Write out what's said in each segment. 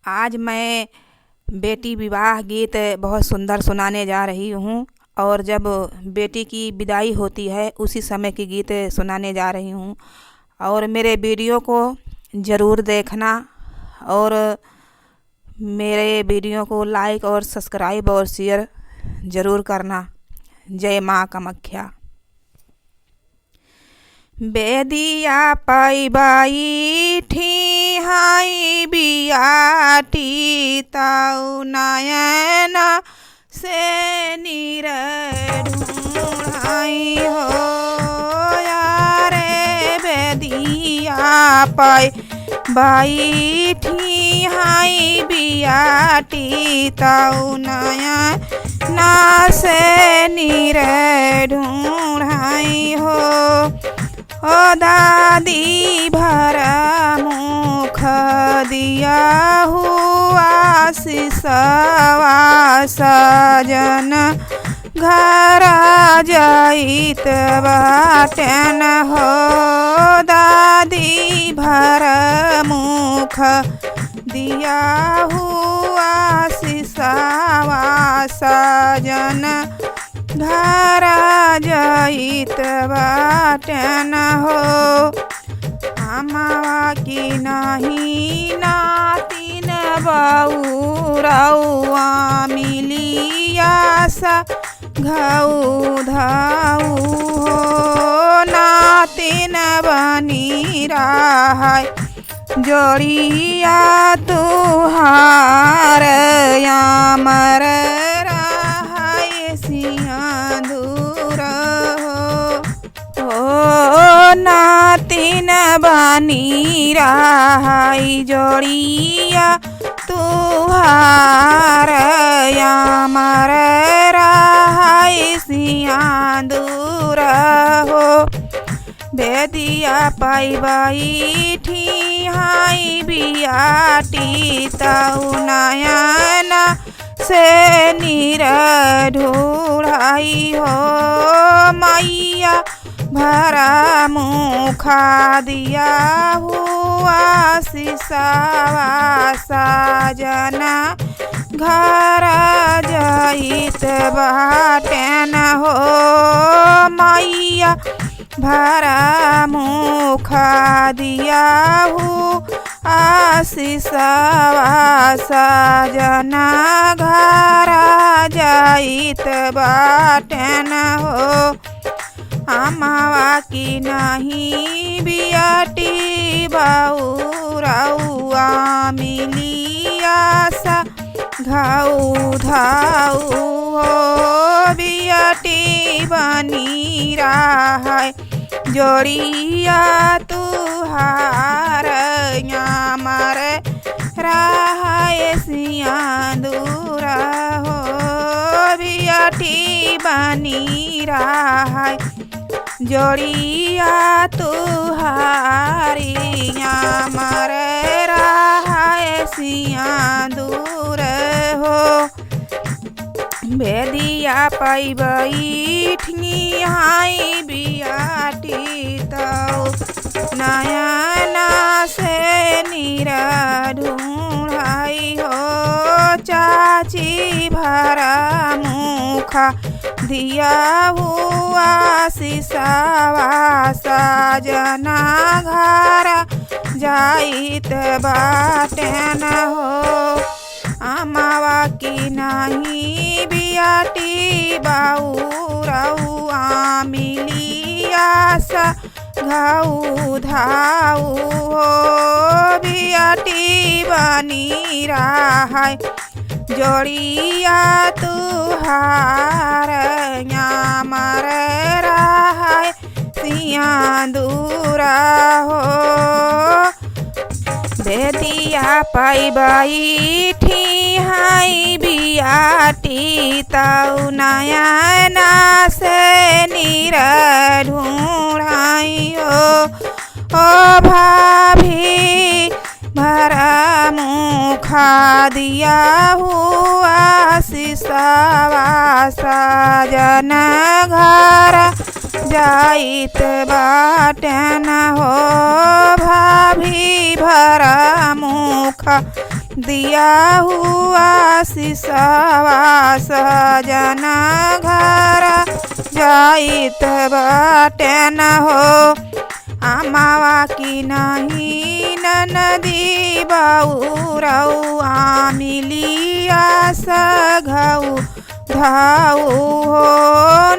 आज मैं बेटी विवाह गीत बहुत सुंदर सुनाने जा रही हूँ। और जब बेटी की विदाई होती है उसी समय की गीत सुनाने जा रही हूँ। और मेरे वीडियो को ज़रूर देखना और मेरे वीडियो को लाइक और सब्सक्राइब और शेयर ज़रूर करना। जय माँ कामाख्या। बेदिया पैबाई ठी हाई बियाटी ताऊ नयन से नीर ढूंढाई हो यारे। बेदिया पैबाई ठी हाई बियाटी ताऊ नयन से नीर ढूंढाई हो। ओ दादी भरा मुख दिया हुआ सिसवा सजन घर जाइत बाटन हो। दादी भरा मुख दिया हुआ सिसवा सजन घर जाइत बाटन हो। अमावा की नहीं नातिन बउरौआ मिलिया सा घऊ धाऊ हो। नातिन बनी रहा जोड़िया तुहार यामर नातिन बनी रहाई जोड़िया तुहार यामर रहाई सियादूर हो। बेदिया पैबाई ठी हाई बियाटी ताऊ नयन से नीर ढूंढाई हो। मैया भरा मुखा दिया हुआ सिसवा सजना घर जाइत बाटन हो। मैया भरा मुखा दिया हुआ सिसवा सजना घर जाइत बाटन हो। अमावा की नहीं बियाटी बउरौआ मिलिया सा घऊ धाऊ हो। बियाटी बनी रहा जोड़िया तुहार यामर रहा सियादूर हो। बियाटी बनी रहा जोड़िया तुहारी यामर रहा सियादूर हो। बेदिया पैबाई ठी हाई बियाटी ताऊ नयन से नीर ढूंढाई हो। चाची भरा मुखा दिया हुआ सिसवा सजना घर जाइत बाटन हो। अमावा की नहीं बियाटी बउरौआ मिलिया सा घऊ धाऊ हो। बियाटी बनी रहा जोड़िया तुहार यामर रहा सियादूर हो। बेदिया पैबाई ठी हाई बियाटी ताऊ नयन से नीर ढूंढाई हो। ओ भाभी भरा मुखा दिया हुआ सिसवा सजन घर जाइत बाटन हो। भाभी भरा मुख दिया हुआ सिसवा सजन घर जाइत बाटे न हो। अमावा की नहीं ननदी बउरउआ मिलिया सघऊ धाऊ हो।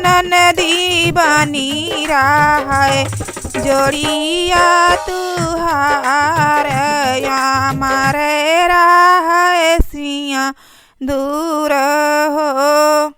ननदी बनी रहे जोड़िया तुहार अमर रहे सिया दूर हो।